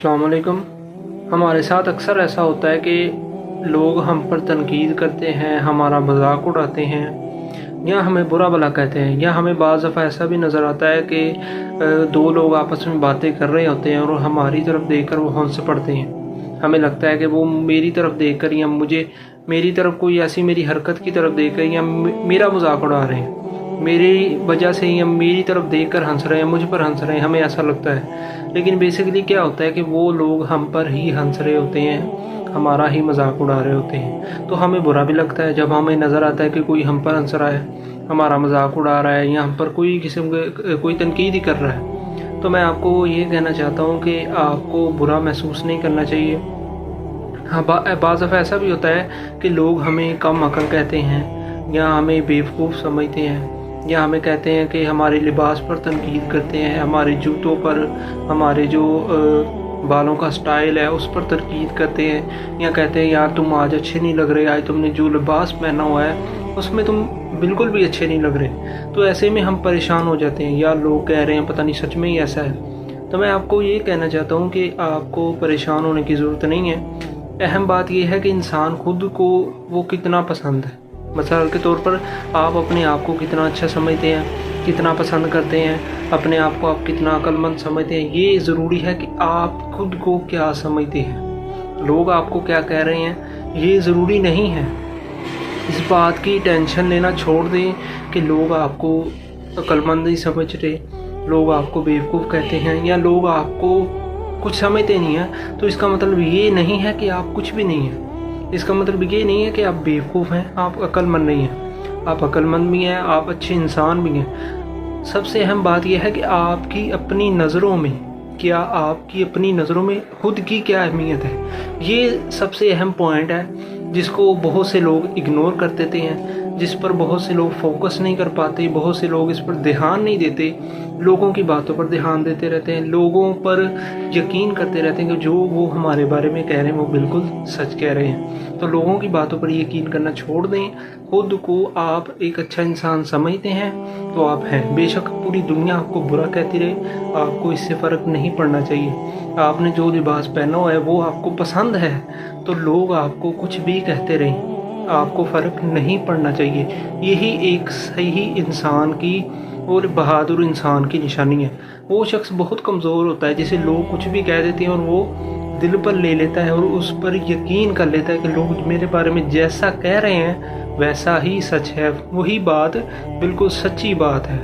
अस्सलाम वालेकुम। हमारे साथ अक्सर ऐसा होता है कि लोग हम पर तनकीद करते हैं, हमारा मजाक उड़ाते हैं या हमें बुरा भला कहते हैं, या हमें बाज़ दफ़ा ऐसा भी नज़र आता है कि दो लोग आपस में बातें कर रहे होते हैं और हमारी तरफ देखकर वो हंस पड़ते हैं। हमें लगता है कि वो मेरी तरफ देखकर या मुझे मेरी तरफ कोई ऐसी मेरी हरकत की तरफ देखकर या मेरा मजाक उड़ा रहे हैं, मेरी वजह से या मेरी तरफ देखकर हंस रहे हैं, मुझ पर हंस रहे हैं, हमें ऐसा लगता है। लेकिन बेसिकली क्या होता है कि वो लोग हम पर ही हंस रहे होते हैं, हमारा ही मजाक उड़ा रहे होते हैं। तो हमें बुरा भी लगता है जब हमें नज़र आता है कि कोई हम पर हंस रहा है, हमारा मजाक उड़ा रहा है या हम पर कोई किस्म के कोई तनकीद ही कर रहा है। तो मैं आपको ये कहना चाहता हूँ कि आपको बुरा महसूस नहीं करना चाहिए। हाँ, बाज़ दफ़ा ऐसा भी होता है कि लोग हमें कम अकल कहते हैं या हमें बेवकूफ़ समझते हैं या हमें कहते हैं कि हमारे लिबास पर तनकीद करते हैं, हमारे जूतों पर, हमारे जो बालों का स्टाइल है उस पर तनकीद करते हैं, या कहते हैं यार तुम आज अच्छे नहीं लग रहे, आज तुमने जो लिबास पहना हुआ है उसमें तुम बिल्कुल भी अच्छे नहीं लग रहे। तो ऐसे में हम परेशान हो जाते हैं, या लोग कह रहे हैं पता नहीं सच में ही ऐसा है। तो मैं आपको ये कहना चाहता हूँ कि आपको परेशान होने की ज़रूरत नहीं है। अहम बात यह है कि इंसान खुद को वो कितना पसंद है। मिसाल के तौर पर आप अपने आप को कितना अच्छा समझते हैं, कितना पसंद करते हैं, अपने आप को आप कितना अक्लमंद समझते हैं, ये ज़रूरी है कि आप खुद को क्या समझते हैं। लोग आपको क्या कह रहे हैं ये ज़रूरी नहीं है। इस बात की टेंशन लेना छोड़ दें कि लोग आपको अक्लमंद नहीं समझ रहे, लोग आपको बेवकूफ़ कहते हैं या लोग आपको कुछ समझते नहीं हैं। तो इसका मतलब ये नहीं है कि आप कुछ भी नहीं हैं। इसका मतलब ये नहीं है कि आप बेवकूफ़ हैं, आप अक्लमंद नहीं हैं। आप अक्लमंद भी हैं, आप अच्छे इंसान भी हैं। सबसे अहम बात यह है कि आपकी अपनी नज़रों में खुद की क्या अहमियत है। ये सबसे अहम पॉइंट है जिसको बहुत से लोग इग्नोर कर देते हैं, जिस पर बहुत से लोग फोकस नहीं कर पाते, बहुत से लोग इस पर ध्यान नहीं देते, लोगों की बातों पर ध्यान देते रहते हैं, लोगों पर यकीन करते रहते हैं कि जो वो हमारे बारे में कह रहे हैं वो बिल्कुल सच कह रहे हैं। तो लोगों की बातों पर यकीन करना छोड़ दें। खुद को आप एक अच्छा इंसान समझते हैं तो आप हैं। बेशक पूरी दुनिया आपको बुरा कहती रहे, आपको इससे फ़र्क नहीं पड़ना चाहिए। आपने जो लिबास पहना हुआ है वो आपको पसंद है, तो लोग आपको कुछ भी कहते रहें, आपको फ़र्क नहीं पड़ना चाहिए। यही एक सही इंसान की और बहादुर इंसान की निशानी है। वो शख्स बहुत कमज़ोर होता है जिसे लोग कुछ भी कह देते हैं और वो दिल पर ले लेता है और उस पर यकीन कर लेता है कि लोग मेरे बारे में जैसा कह रहे हैं वैसा ही सच है, वही बात बिल्कुल सच्ची बात है।